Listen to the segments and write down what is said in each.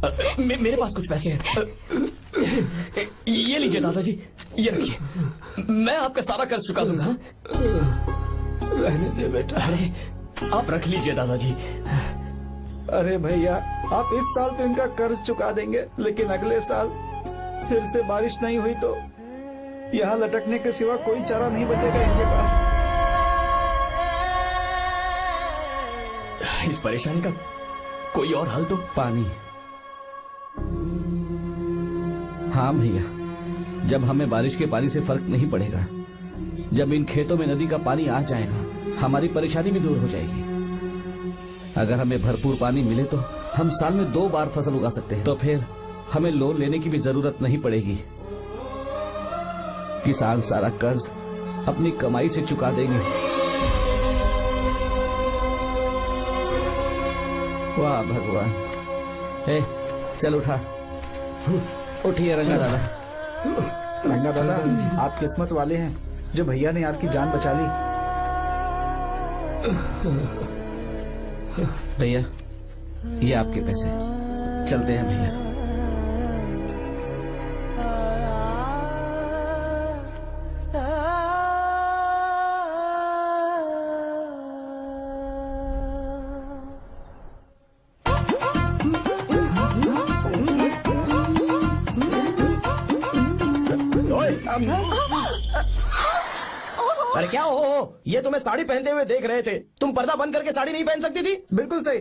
मेरे पास कुछ पैसे हैं। ये लीजिए दादाजी, ये रखिए, मैं आपका सारा कर्ज चुका दूंगा। रहने दे बेटा। अरे आप रख लीजिए दादाजी। अरे भैया, आप इस साल तो इनका कर्ज चुका देंगे, लेकिन अगले साल फिर से बारिश नहीं हुई तो यहाँ लटकने के सिवा कोई चारा नहीं बचेगा इनके पास। इस परेशानी का कोई और हल तो? पानी। हाँ भैया, जब हमें बारिश के पानी से फर्क नहीं पड़ेगा, जब इन खेतों में नदी का पानी आ जाएगा, हमारी परेशानी भी दूर हो जाएगी। अगर हमें भरपूर पानी मिले तो हम साल में 2 बार फसल उगा सकते हैं। तो फिर हमें लोन लेने की भी जरूरत नहीं पड़ेगी। किसान सारा कर्ज अपनी कमाई से चुका देंगे। वाह भगवान। चल उठा, उठिए रंगा दादा। रंगा दादा, आप किस्मत वाले हैं जो भैया ने आपकी जान बचा ली। भैया, ये आपके पैसे, चलते हैं भैया। अरे क्या हो, ये तुम्हें साड़ी पहनते हुए देख रहे थे, तुम पर्दा बंद करके साड़ी नहीं पहन सकती थी? बिल्कुल सही।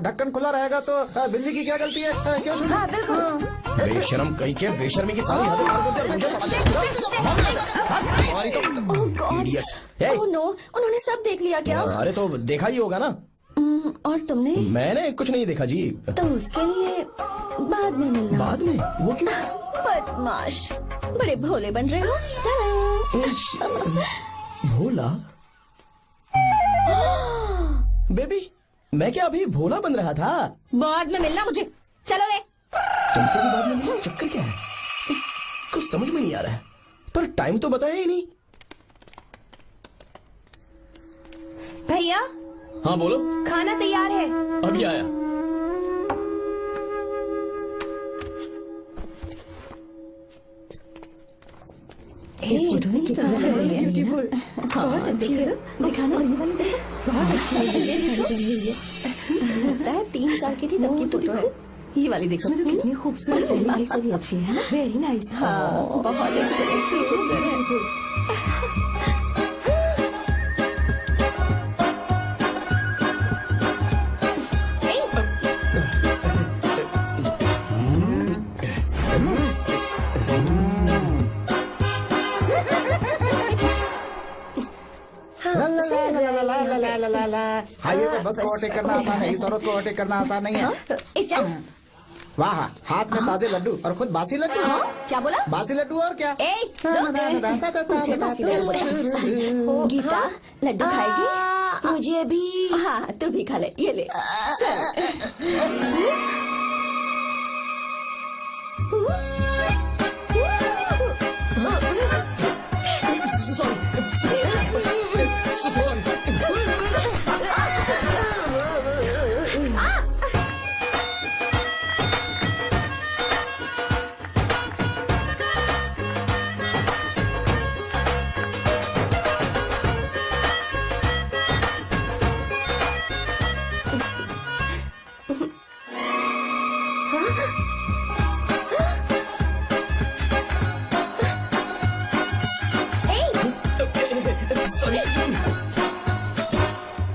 ढक्कन खुला रहेगा तो बिल्ली की क्या गलती है? क्यों छोटी? हाँ, बिल्कुल। बेशरम कहीं के, बेशर्मी की सारी हदें पार करते मुझे ओह नो, उन्होंने सब देख लिया क्या? अरे तो देखा ही होगा ना। और तुमने? मैंने कुछ नहीं देखा जी। तो उसके लिए बाद में मिलना। बाद में? वो क्यों? बदमाश, बड़े भोले बन रहे हो। भोला? बेबी, मैं क्या अभी भोला बन रहा था? बाद में मिलना मुझे। चलो रे। तुमसे भी बाद में मिलना? चक्कर क्या है? कुछ समझ में नहीं आ रहा है, पर टाइम तो बताया ही नहीं। भैया। हाँ बोलो। खाना तैयार है। अभी आया। इस फोटो में कितना ब्यूटीफुल, बहुत अच्छी है। दिखाना, ये वाली देखो, बहुत अच्छी है। लगता है 3 साल की थी तब की फोटो है। ये वाली देखो कितनी खूबसूरत है। ये सभी अच्छी है ना? Very nice. हाँ, बहुत अच्छी। हाईवे पे बस को ओवरटेक करना आसान है, इस औरत को ओवरटेक करना आसान नहीं है। वाह, हाथ में ताजे लड्डू और खुद बासी लड्डू। क्या बोला? बासी लड्डू और क्या? मुझे बासी लड्डू बोला। गीता, लड्डू खाएगी? मुझे भी। हाँ, तू भी खा ले, ये ले।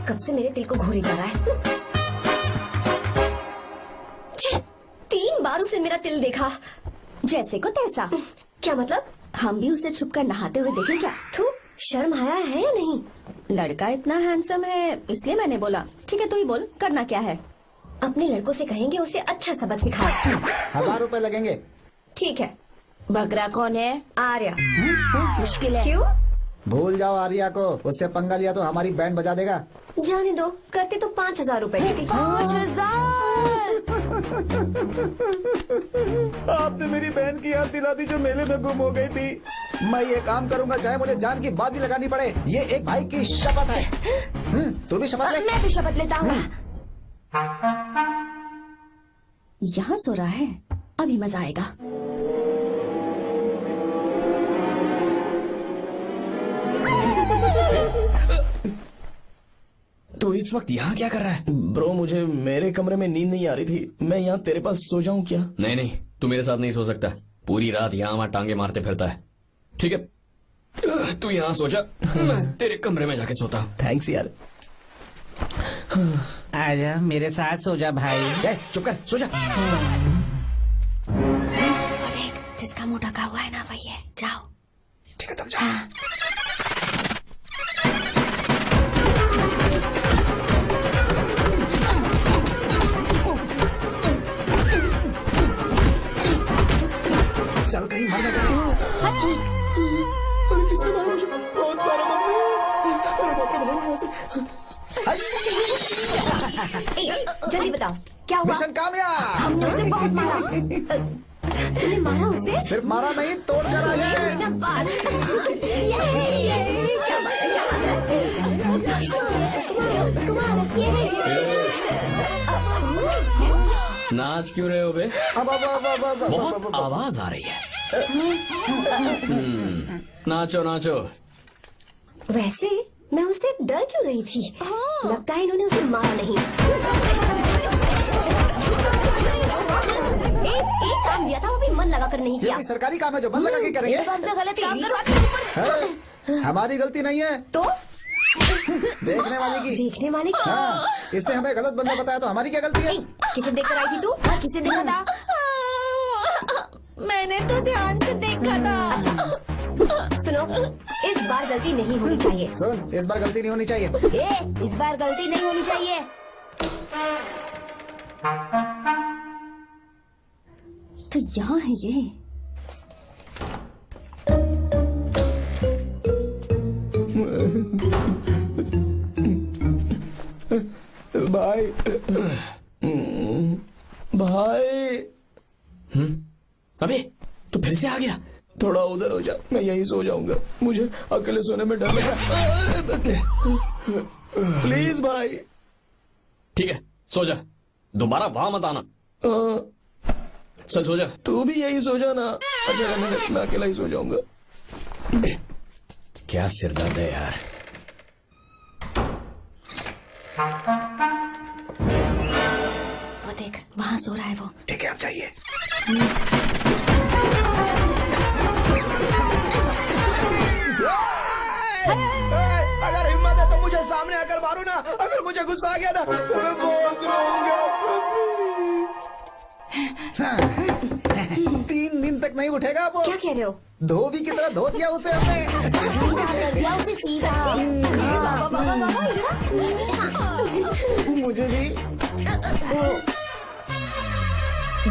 कब से मेरे दिल को घूरी जा रहा है। 3 बार उसे मेरा तिल देखा, जैसे को तैसा। क्या मतलब? हम भी उसे छुपकर नहाते हुए देखें क्या? थू, शर्म आया है या नहीं? लड़का इतना हैंडसम है इसलिए मैंने बोला। ठीक है, तू ही बोल, करना क्या है? अपने लड़कों से कहेंगे उसे अच्छा सबक सिखा। 1000 रुपए लगेंगे। ठीक है। बकरा कौन है? आर्या। मुश्किल है। क्यों? भूल जाओ आर्या को, उससे पंगा लिया तो हमारी बैंड बजा देगा। जाने दो, करते तो 5000 रुपए देती। 5000? आपने मेरी बहन की याद दिला दी जो मेले में गुम हो गई थी। मैं ये काम करूंगा चाहे मुझे जान की बाजी लगानी पड़े। ये एक भाई की शपथ है। तू भी शपथ ले। मैं भी शपथ लेता हूँ। यहाँ सो रहा है, अभी मजा आएगा। तो इस वक्त यहाँ क्या कर रहा है? ब्रो मुझे मेरे कमरे में नींद नहीं आ रही थी, मैं यहाँ तेरे पास सो जाऊं क्या? नहीं नहीं, तू मेरे साथ नहीं सो सकता। पूरी रात यहाँ वहाँ टांगे मारते फिरता है। ठीक है, तू यहाँ सो जा, मैं तेरे कमरे में जाके सोता हूँ। थैंक्स यार। आजा मेरे साथ सो जा भाई। चुप कर, सो जा। वो देख, जिसका मुंह ढका हुआ है ना वही है। जाओ। ठीक है तुम जाओ। चल कहीं मर गया। बहुत मारा मम्मी। जल्दी बताओ क्या हुआ? मिशन कामयाब। हमने उसे बहुत मारा। तुमने मारा उसे? सिर्फ मारा नहीं, तोड़ कर आए। क्या बात है? उसको मारो। नाच क्यों रहे हो बे? अब बहुत आवाज आ रही है। नाचो नाचो। वैसे मैं उससे डर क्यों रही थी? लगता है इन्होंने उसे मारा नहीं। एक काम दिया था, वो भी मन लगा कर नहीं ये किया। कोई सरकारी काम है जो मन लगा के करेंगे? एक बार से गलत काम करवाते है, हमारी गलती नहीं है, तो देखने वाले की। देखने वाले की? हाँ, इसने हमें गलत बंदा बताया तो हमारी क्या गलती है? किसे देख कर आई थी तू? किसे देखा था? मैंने तो ध्यान से देखा था। अच्छा सुनो, इस बार गलती नहीं होनी चाहिए। सुन, इस बार गलती नहीं होनी चाहिए। इस बार गलती नहीं होनी चाहिए। तो यहाँ है ये। भाई भाई। अबे तू फिर से आ गया? थोड़ा उधर हो जा, मैं यहीं सो जाऊंगा। मुझे अकेले सोने में डर लग रहा। प्लीज भाई। ठीक है, सो जा, दोबारा वहां मत आना। चल सो जा। तू भी यहीं सो जा ना। अच्छा मैं अकेला ही सो जाऊंगा। क्या सिरदर्द है यार। वो देख, वहाँ सो रहा है वो। ठीक है, आप जाइए। अगर हिम्मत है तो मुझे सामने आकर मारो ना। अगर मुझे गुस्सा आ गया ना तो मैं बहुत रोऊंगा। 3 दिन तक नहीं उठेगा वो। क्या कह रहे हो? धोबी की तरह धो दिया उसे हमने। सीधा कर दिया उसे, सीधा। बाबा बाबा बाबा इधर। मुझे भी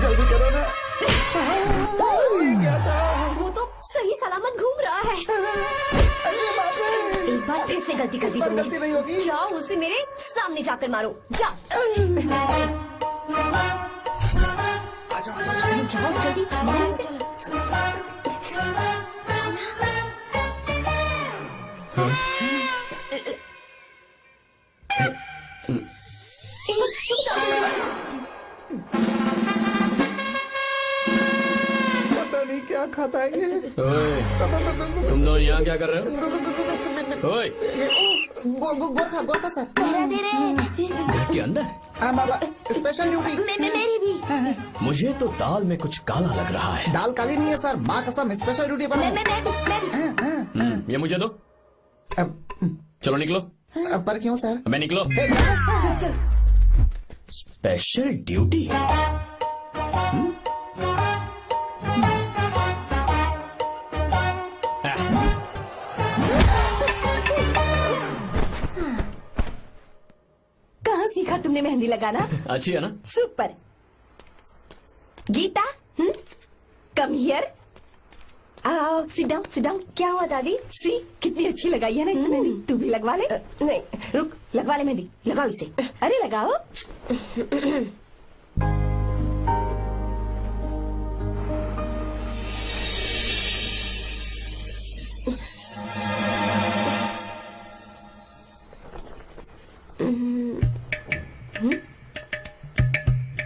जल्दी करो ना। ये क्या था? वो तो सही सलामत घूम रहा है। अरे बाप रे। एक बार फिर से गलती कर दी इस बार गलती नहीं होगी। तुमने। जाओ उसे मेरे सामने जाकर मारो। जाओ जाओ जल्दी मारो उसे। पता नहीं क्या खाता है ये। ओए, तुम लोग यहाँ क्या कर रहे हो? ओए, गोरखा सर। घर के अंदर? Special duty. मेरी भी। मुझे तो दाल में कुछ काला लग रहा है। दाल काली नहीं है सर, माँ कसम स्पेशल ड्यूटी पर। ये मुझे दो। चलो निकलो। पर क्यों सर? मैं निकलो। Special duty? कहाँ सीखा तुमने मेहंदी लगाना? अच्छी है ना? सुपर। Geeta, come here. आओ, सिट डाउन, सिट डाउन। क्या हुआ दादी? सी कितनी अच्छी लगाई है ना इसने मेहंदी। तू भी लगवा ले। नहीं, रुक, लगवा ले मेहंदी। लगाओ इसे। अरे लगाओ।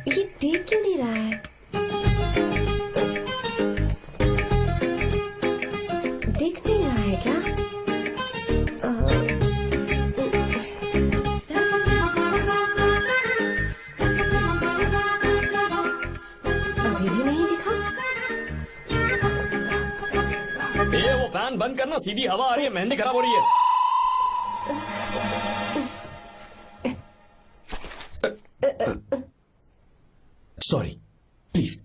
ये देख क्यों नहीं रहा है। दिख नहीं रहा है क्या? अभी भी नहीं दिखा। वो फैन बंद करना, सीधी हवा आ रही है, मेहंदी खराब हो रही है। Sorry, please.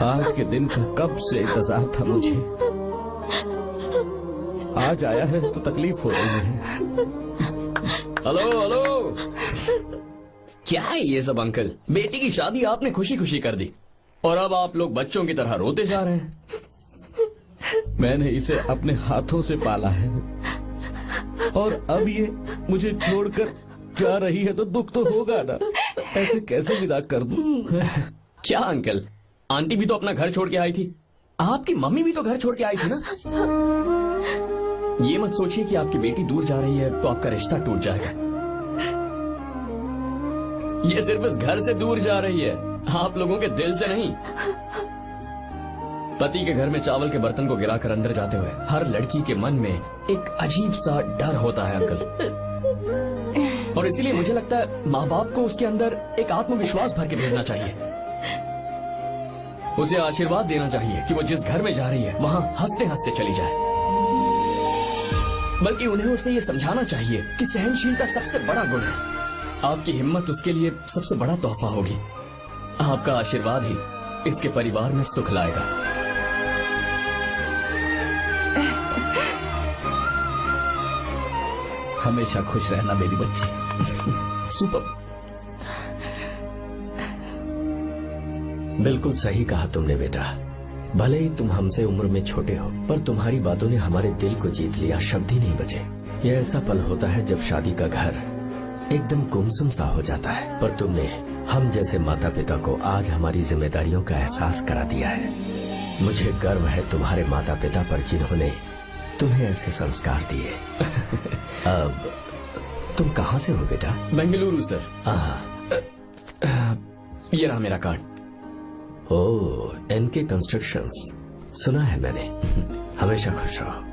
आज के दिन का कब से इंतजार था मुझे। आज आया है तो तकलीफ हो रही है। हेलो हेलो, क्या है ये सब अंकल? बेटी की शादी आपने खुशी खुशी कर दी और अब आप लोग बच्चों की तरह रोते जा रहे हैं। मैंने इसे अपने हाथों से पाला है और अब ये मुझे छोड़कर जा रही है तो दुख तो होगा ना। ऐसे कैसे विदा कर दूं? क्या अंकल, आंटी भी तो अपना घर छोड़ के आई थी, आपकी मम्मी भी तो घर छोड़ के आई थी ना। ये मत सोचिए कि आपकी बेटी दूर जा रही है तो आपका रिश्ता टूट जाएगा। ये सिर्फ इस घर से दूर जा रही है, आप लोगों के दिल से नहीं। पति के घर में चावल के बर्तन को गिराकर अंदर जाते हुए हर लड़की के मन में एक अजीब सा डर होता है अंकल, और इसीलिए मुझे लगता है माँ बाप को उसके अंदर एक आत्मविश्वास भर के भेजना चाहिए। उसे आशीर्वाद देना चाहिए कि वो जिस घर में जा रही है वहां हंसते हंसते चली जाए। बल्कि उन्हें उसे ये समझाना चाहिए कि सहनशीलता सबसे बड़ा गुण है। आपकी हिम्मत उसके लिए सबसे बड़ा तोहफा होगी। आपका आशीर्वाद ही इसके परिवार में सुख लाएगा। हमेशा खुश रहना मेरी बच्ची। सुपर। बिल्कुल सही कहा तुमने बेटा। भले ही तुम हमसे उम्र में छोटे हो, पर तुम्हारी बातों ने हमारे दिल को जीत लिया, शब्द ही नहीं बचे। यह ऐसा पल होता है जब शादी का घर एकदम गुमसुम सा हो जाता है, पर तुमने हम जैसे माता पिता को आज हमारी जिम्मेदारियों का एहसास करा दिया है। मुझे गर्व है तुम्हारे माता पिता पर जिन्होंने तुम्हें ऐसे संस्कार दिए। अब तुम कहाँ से हो बेटा? बेंगलुरु सर। ये रहा मेरा कार्ड। ओह, एनके कंस्ट्रक्शंस, सुना है मैंने। हमेशा खुश रहो।